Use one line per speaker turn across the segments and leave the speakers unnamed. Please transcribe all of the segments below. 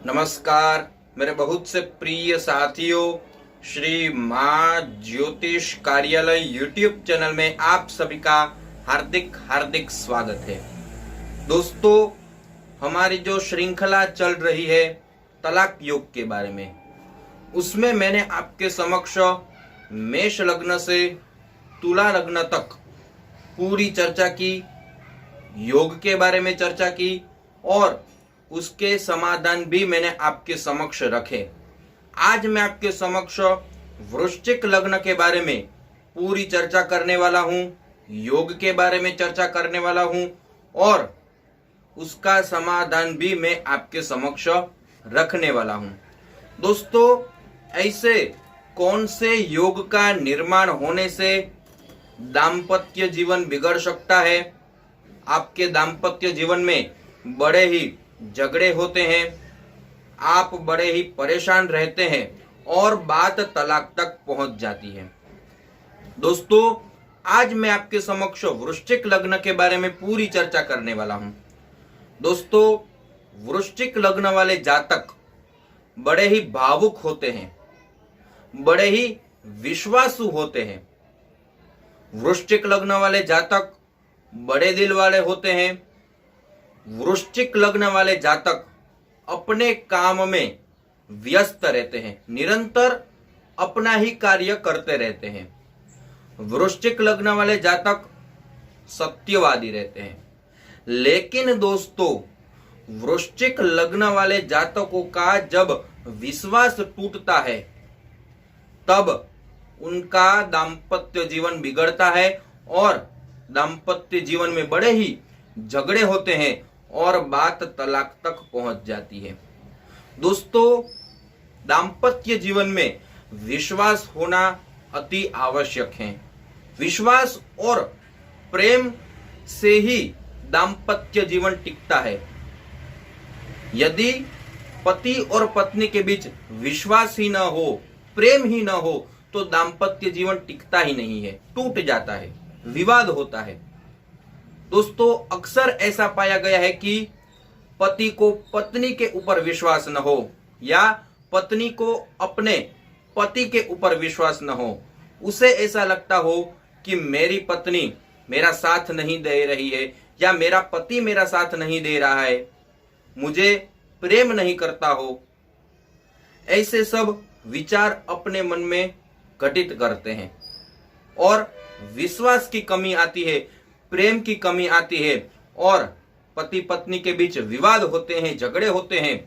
नमस्कार मेरे बहुत से प्रिय साथियों, श्री माँ ज्योतिष कार्यालय यूट्यूब चैनल में आप सभी का हार्दिक हार्दिक स्वागत है। दोस्तों, हमारी जो श्रृंखला चल रही है तलाक योग के बारे में, उसमें मैंने आपके समक्ष मेष लग्न से तुला लग्न तक पूरी चर्चा की, योग के बारे में चर्चा की और उसके समाधान भी मैंने आपके समक्ष रखे। आज मैं आपके समक्ष वृश्चिक लग्न के बारे में पूरी चर्चा करने वाला हूं, योग के बारे में चर्चा करने वाला हूं और उसका समाधान भी मैं आपके समक्ष रखने वाला हूं। दोस्तों, ऐसे कौन से योग का निर्माण होने से दाम्पत्य जीवन बिगड़ सकता है, आपके दाम्पत्य जीवन में बड़े ही झगड़े होते हैं, आप बड़े ही परेशान रहते हैं और बात तलाक तक पहुंच जाती है। दोस्तों, आज मैं आपके समक्ष वृश्चिक लग्न के बारे में पूरी चर्चा करने वाला हूं। दोस्तों, वृश्चिक लग्न वाले जातक बड़े ही भावुक होते हैं, बड़े ही विश्वासु होते हैं। वृश्चिक लग्न वाले जातक बड़े दिल वाले होते हैं। वृश्चिक लग्न वाले जातक अपने काम में व्यस्त रहते हैं, निरंतर अपना ही कार्य करते रहते हैं। वृश्चिक लग्न वाले जातक सत्यवादी रहते हैं। लेकिन दोस्तों, वृश्चिक लग्न वाले जातकों का जब विश्वास टूटता है तब उनका दाम्पत्य जीवन बिगड़ता है और दाम्पत्य जीवन में बड़े ही झगड़े होते हैं और बात तलाक तक पहुंच जाती है। दोस्तों, दाम्पत्य जीवन में विश्वास होना अति आवश्यक है। विश्वास और प्रेम से ही दाम्पत्य जीवन टिकता है। यदि पति और पत्नी के बीच विश्वास ही न हो, प्रेम ही न हो, तो दाम्पत्य जीवन टिकता ही नहीं है, टूट जाता है, विवाद होता है। दोस्तों, अक्सर ऐसा पाया गया है कि पति को पत्नी के ऊपर विश्वास न हो या पत्नी को अपने पति के ऊपर विश्वास न हो। उसे ऐसा लगता हो कि मेरी पत्नी मेरा साथ नहीं दे रही है या मेरा पति मेरा साथ नहीं दे रहा है, मुझे प्रेम नहीं करता हो। ऐसे सब विचार अपने मन में घटित करते हैं और विश्वास की कमी आती है, प्रेम की कमी आती है और पति पत्नी के बीच विवाद होते हैं, झगड़े होते हैं,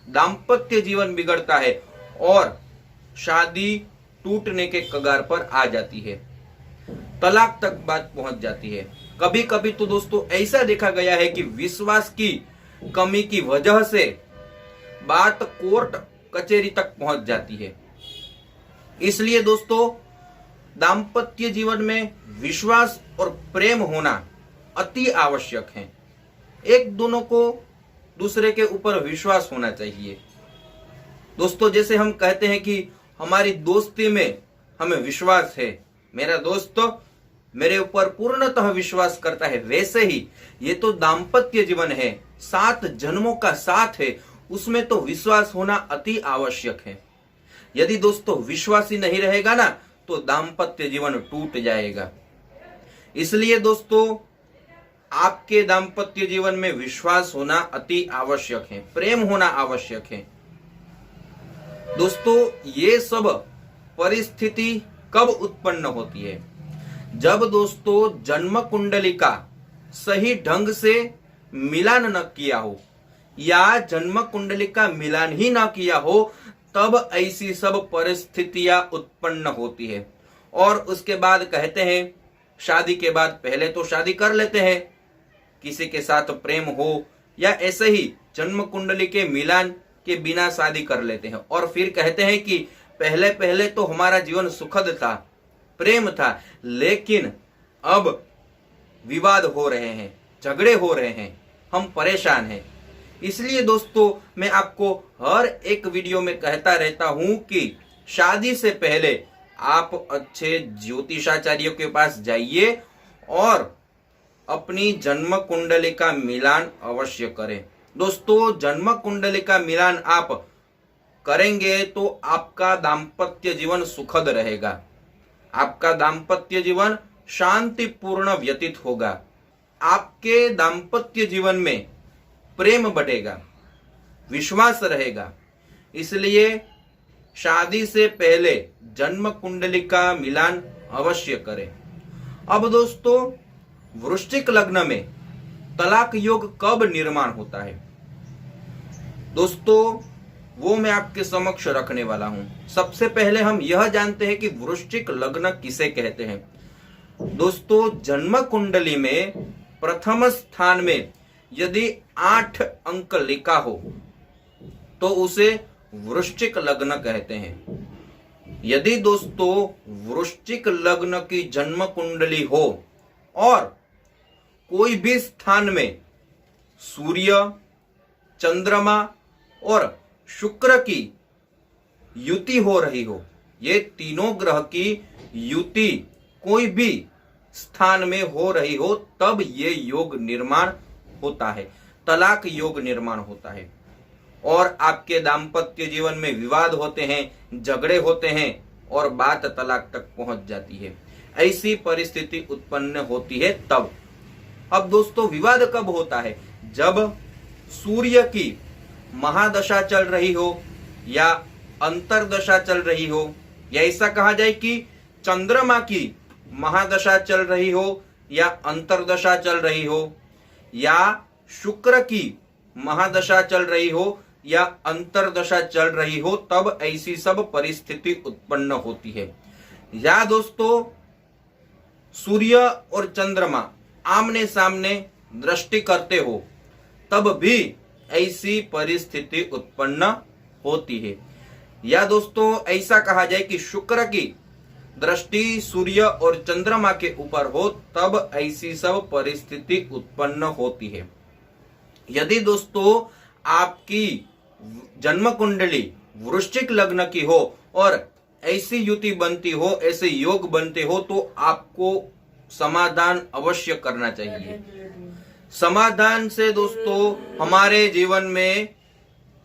दाम्पत्य जीवन बिगड़ता है और शादी टूटने के कगार पर आ जाती है, तलाक तक बात पहुंच जाती है। कभी कभी तो दोस्तों ऐसा देखा गया है कि विश्वास की कमी की वजह से बात कोर्ट कचहरी तक पहुंच जाती है। इसलिए दोस्तों, दाम्पत्य जीवन में विश्वास और प्रेम होना अति आवश्यक है। एक दोनों को दूसरे के ऊपर विश्वास होना चाहिए। दोस्तों, जैसे हम कहते हैं कि हमारी दोस्ती में हमें विश्वास है, मेरा दोस्त मेरे ऊपर पूर्णतः विश्वास करता है, वैसे ही ये तो दाम्पत्य जीवन है, 7 जन्मों का साथ है, उसमें तो विश्वास होना अति आवश्यक है। यदि दोस्तों विश्वास ही नहीं रहेगा ना, तो दाम्पत्य जीवन टूट जाएगा। इसलिए दोस्तों, आपके दाम्पत्य जीवन में विश्वास होना अति आवश्यक है, प्रेम होना आवश्यक है। दोस्तों, ये सब परिस्थिति कब उत्पन्न होती है? जब दोस्तों जन्म कुंडली का सही ढंग से मिलान न किया हो या जन्म कुंडली का मिलान ही न किया हो, तब ऐसी सब परिस्थितियां उत्पन्न होती है। और उसके बाद कहते हैं, शादी के बाद पहले तो शादी कर लेते हैं, किसी के साथ प्रेम हो या ऐसे ही जन्म कुंडली के मिलान के बिना शादी कर लेते हैं और फिर कहते हैं कि पहले पहले तो हमारा जीवन सुखद था, प्रेम था, लेकिन अब विवाद हो रहे हैं, झगड़े हो रहे हैं, हम परेशान हैं। इसलिए दोस्तों, मैं आपको हर एक वीडियो में कहता रहता हूं कि शादी से पहले आप अच्छे ज्योतिषाचार्यों के पास जाइए और अपनी जन्म कुंडली का मिलान अवश्य करें। दोस्तों जन्म कुंडली का मिलान आप करेंगे तो आपका दाम्पत्य जीवन सुखद रहेगा, आपका दाम्पत्य जीवन शांतिपूर्ण व्यतीत होगा, आपके दाम्पत्य जीवन में प्रेम बढ़ेगा, विश्वास रहेगा। इसलिए शादी से पहले जन्म कुंडली का मिलान अवश्य करें। अब दोस्तों वृश्चिक लग्न में तलाक योग कब निर्माण होता है, दोस्तों वो मैं आपके समक्ष रखने वाला हूं। सबसे पहले हम यह जानते हैं कि वृश्चिक लग्न किसे कहते हैं। दोस्तों जन्म कुंडली में प्रथम स्थान में यदि 8 अंक लिखा हो तो उसे वृश्चिक लग्न कहते हैं। यदि दोस्तों वृश्चिक लग्न की जन्म कुंडली हो और कोई भी स्थान में सूर्य, चंद्रमा और शुक्र की युति हो रही हो, ये तीनों ग्रह की युति कोई भी स्थान में हो रही हो, तब ये योग निर्माण होता है, तलाक योग निर्माण होता है। और आपके दाम्पत्य जीवन में विवाद होते हैं, झगड़े होते हैं और बात तलाक तक पहुंच जाती है, ऐसी परिस्थिति उत्पन्न होती है तब। अब दोस्तों विवाद कब होता है, जब सूर्य की महादशा चल रही हो या अंतरदशा चल रही हो, या ऐसा कहा जाए कि चंद्रमा की महादशा चल रही हो या अंतरदशा चल रही हो, या शुक्र की महादशा चल रही हो या अंतरदशा चल रही हो, तब ऐसी सब परिस्थिति उत्पन्न होती है। या दोस्तों सूर्य और चंद्रमा आमने सामने दृष्टि करते हो, तब भी ऐसी परिस्थिति उत्पन्न होती है। या दोस्तों ऐसा कहा जाए कि शुक्र की दृष्टि सूर्य और चंद्रमा के ऊपर हो, तब ऐसी सब परिस्थिति उत्पन्न होती है। यदि दोस्तों आपकी जन्म कुंडली वृश्चिक लग्न की हो और ऐसी युति बनती हो, ऐसे योग बनते हो, तो आपको समाधान अवश्य करना चाहिए। समाधान से दोस्तों हमारे जीवन में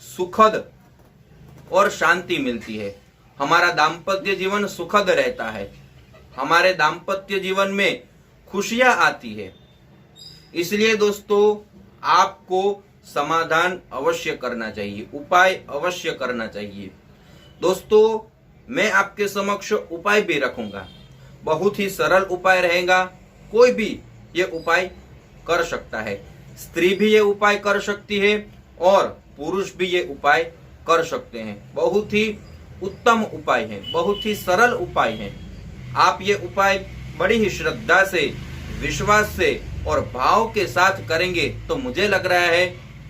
सुखद और शांति मिलती है, हमारा दाम्पत्य जीवन सुखद रहता है, हमारे दाम्पत्य जीवन में खुशियां आती है। इसलिए दोस्तों आपको समाधान अवश्य करना चाहिए, उपाय अवश्य करना चाहिए। दोस्तों मैं आपके समक्ष उपाय भी रखूंगा, बहुत ही सरल उपाय रहेगा, कोई भी ये उपाय कर सकता है, स्त्री भी ये उपाय कर सकती है और पुरुष भी ये उपाय कर सकते हैं। बहुत ही उत्तम उपाय है, बहुत ही सरल उपाय है। आप ये उपाय बड़ी ही श्रद्धा से, विश्वास से और भाव के साथ करेंगे तो मुझे लग रहा है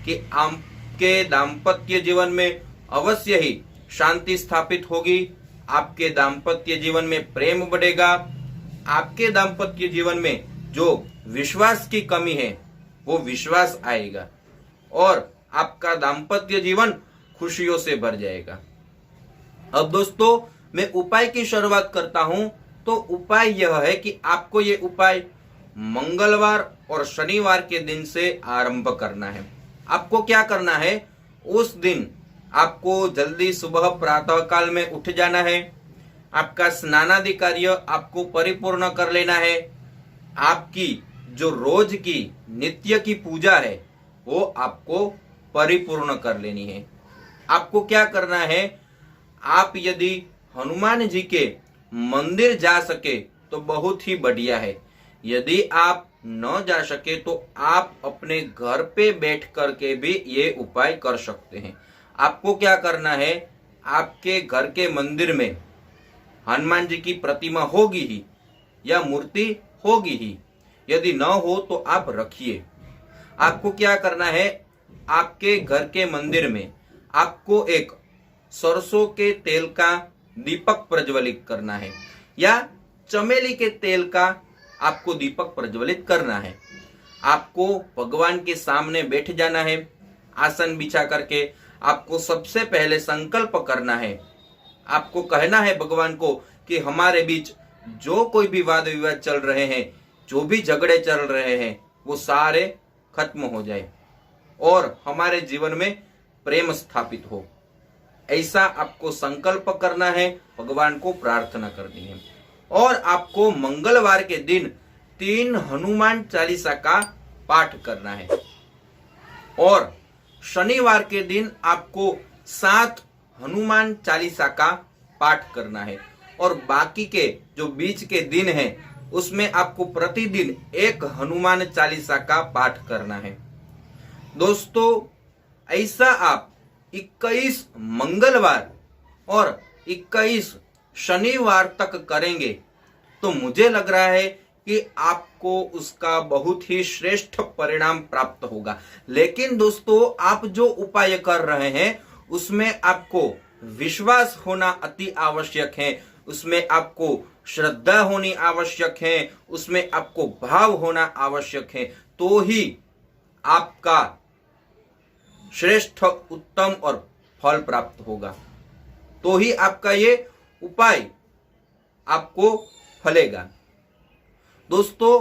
कि आपके दाम्पत्य जीवन में अवश्य ही शांति स्थापित होगी, आपके दाम्पत्य जीवन में प्रेम बढ़ेगा, आपके दाम्पत्य जीवन में जो विश्वास की कमी है वो विश्वास आएगा और आपका दाम्पत्य जीवन खुशियों से भर जाएगा। अब दोस्तों मैं उपाय की शुरुआत करता हूं, तो उपाय यह है कि आपको ये उपाय मंगलवार और शनिवार के दिन से आरंभ करना है। आपको क्या करना है, उस दिन आपको जल्दी सुबह प्रातः काल में उठ जाना है, आपका स्नानादि कार्य आपको परिपूर्ण कर लेना है, आपकी जो रोज की नित्य की पूजा है वो आपको परिपूर्ण कर लेनी है। आपको क्या करना है, आप यदि हनुमान जी के मंदिर जा सके तो बहुत ही बढ़िया है, यदि आप न जा सके तो आप अपने घर पे बैठ करके भी ये उपाय कर सकते हैं। आपको क्या करना है, आपके घर के मंदिर में हनुमान जी की प्रतिमा होगी ही या मूर्ति होगी ही, यदि न हो तो आप रखिए। आपको क्या करना है, आपके घर के मंदिर में आपको एक सरसों के तेल का दीपक प्रज्वलित करना है या चमेली के तेल का आपको दीपक प्रज्वलित करना है। आपको भगवान के सामने बैठ जाना है, आसन बिछा करके आपको सबसे पहले संकल्प करना है। आपको कहना है भगवान को कि हमारे बीच जो कोई भी वाद विवाद चल रहे हैं, जो भी झगड़े चल रहे हैं, वो सारे खत्म हो जाए। और हमारे जीवन में प्रेम स्थापित हो। ऐसा आपको संकल्प करना है, भगवान को प्रार्थना करनी है। और आपको मंगलवार के दिन 3 हनुमान चालीसा का पाठ करना है और शनिवार के दिन आपको 7 हनुमान चालीसा का पाठ करना है और बाकी के जो बीच के दिन हैं उसमें आपको प्रतिदिन 1 हनुमान चालीसा का पाठ करना है। दोस्तों, ऐसा आप 21 मंगलवार और 21 शनिवार तक करेंगे तो मुझे लग रहा है कि आपको उसका बहुत ही श्रेष्ठ परिणाम प्राप्त होगा। लेकिन दोस्तों, आप जो उपाय कर रहे हैं उसमें आपको विश्वास होना अति आवश्यक है, उसमें आपको श्रद्धा होनी आवश्यक है, उसमें आपको भाव होना आवश्यक है, तो ही आपका श्रेष्ठ उत्तम और फल प्राप्त होगा, तो ही आपका ये उपाय आपको फलेगा। दोस्तों,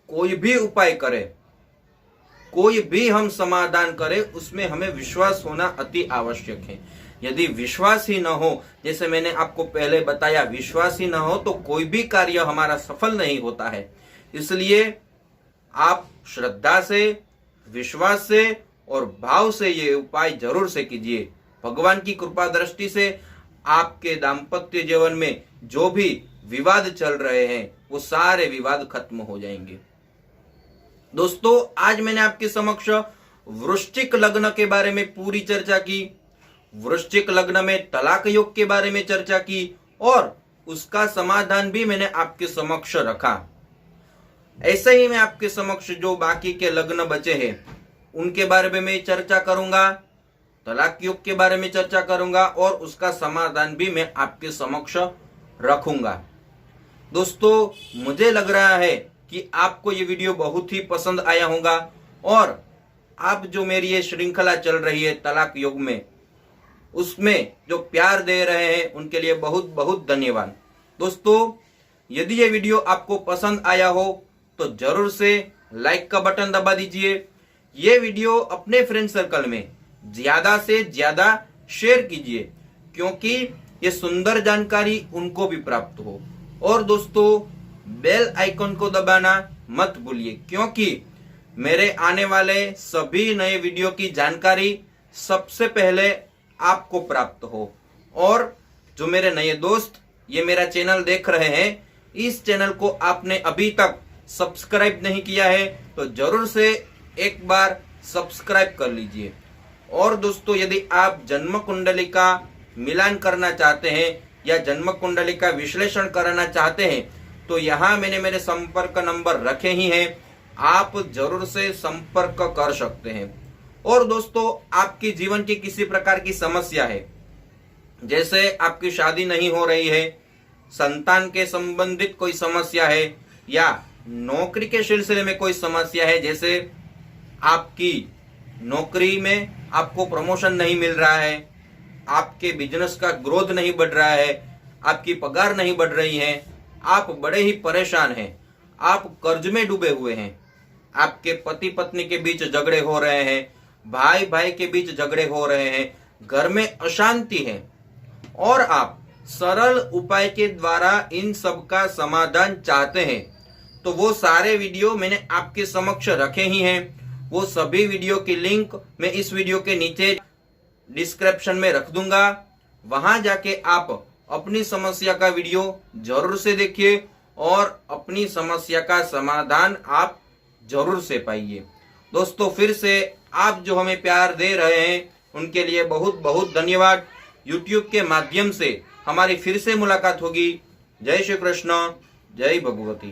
कोई भी उपाय करें, कोई भी हम समाधान करें, उसमें हमें विश्वास होना अति आवश्यक है। यदि विश्वास ही न हो, जैसे मैंने आपको पहले बताया, विश्वास ही न हो तो कोई भी कार्य हमारा सफल नहीं होता है। इसलिए आप श्रद्धा से, विश्वास से और भाव से ये उपाय जरूर से कीजिए। भगवान की कृपा दृष्टि से आपके दाम्पत्य जीवन में जो भी विवाद चल रहे हैं वो सारे विवाद खत्म हो जाएंगे। दोस्तों, आज मैंने आपके समक्ष वृश्चिक लग्न के बारे में पूरी चर्चा की, वृश्चिक लग्न में तलाक योग के बारे में चर्चा की और उसका समाधान भी मैंने आपके समक्ष रखा। ऐसे ही मैं आपके समक्ष जो बाकी के लग्न बचे हैं उनके बारे में मैं चर्चा करूंगा, तलाक योग के बारे में चर्चा करूंगा और उसका समाधान भी मैं आपके समक्ष रखूंगा। दोस्तों, मुझे लग रहा है कि आपको ये वीडियो बहुत ही पसंद आया होगा और आप जो मेरी ये श्रृंखला चल रही है तलाक योग में, उसमें जो प्यार दे रहे हैं उनके लिए बहुत बहुत धन्यवाद। दोस्तों, यदि ये वीडियो आपको पसंद आया हो तो जरूर से लाइक का बटन दबा दीजिए। ये वीडियो अपने फ्रेंड सर्कल में ज्यादा से ज्यादा शेयर कीजिए क्योंकि ये सुंदर जानकारी उनको भी प्राप्त हो। और दोस्तों, बेल आइकन को दबाना मत भूलिए क्योंकि मेरे आने वाले सभी नए वीडियो की जानकारी सबसे पहले आपको प्राप्त हो। और जो मेरे नए दोस्त ये मेरा चैनल देख रहे हैं, इस चैनल को आपने अभी तक सब्सक्राइब नहीं किया है तो जरूर से एक बार सब्सक्राइब कर लीजिए। और दोस्तों, यदि आप जन्म कुंडली का मिलान करना चाहते हैं या जन्म कुंडली का विश्लेषण करना चाहते हैं तो यहाँ मैंने मेरे संपर्क नंबर रखे ही हैं, आप जरूर से संपर्क कर सकते हैं। और दोस्तों, आपकी जीवन की किसी प्रकार की समस्या है, जैसे आपकी शादी नहीं हो रही है, संतान के संबंधित कोई समस्या है या नौकरी के सिलसिले में कोई समस्या है, जैसे आपकी नौकरी में आपको प्रमोशन नहीं मिल रहा है, आपके बिजनेस का ग्रोथ नहीं बढ़ रहा है, आपकी पगार नहीं बढ़ रही है, आप बड़े ही परेशान हैं, आप कर्ज में डूबे हुए हैं, आपके पति पत्नी के बीच झगड़े हो रहे हैं, भाई भाई के बीच झगड़े हो रहे हैं, घर में अशांति है और आप सरल उपाय के द्वारा इन सब का समाधान चाहते हैं तो वो सारे वीडियो मैंने आपके समक्ष रखे ही हैं। वो सभी वीडियो की लिंक मैं इस वीडियो के नीचे डिस्क्रिप्शन में रख दूंगा, वहां जाके आप अपनी समस्या का वीडियो जरूर से देखिए और अपनी समस्या का समाधान आप जरूर से पाइए। दोस्तों, फिर से आप जो हमें प्यार दे रहे हैं उनके लिए बहुत बहुत धन्यवाद। YouTube के माध्यम से हमारी फिर से मुलाकात होगी। जय श्री कृष्ण, जय भगवती।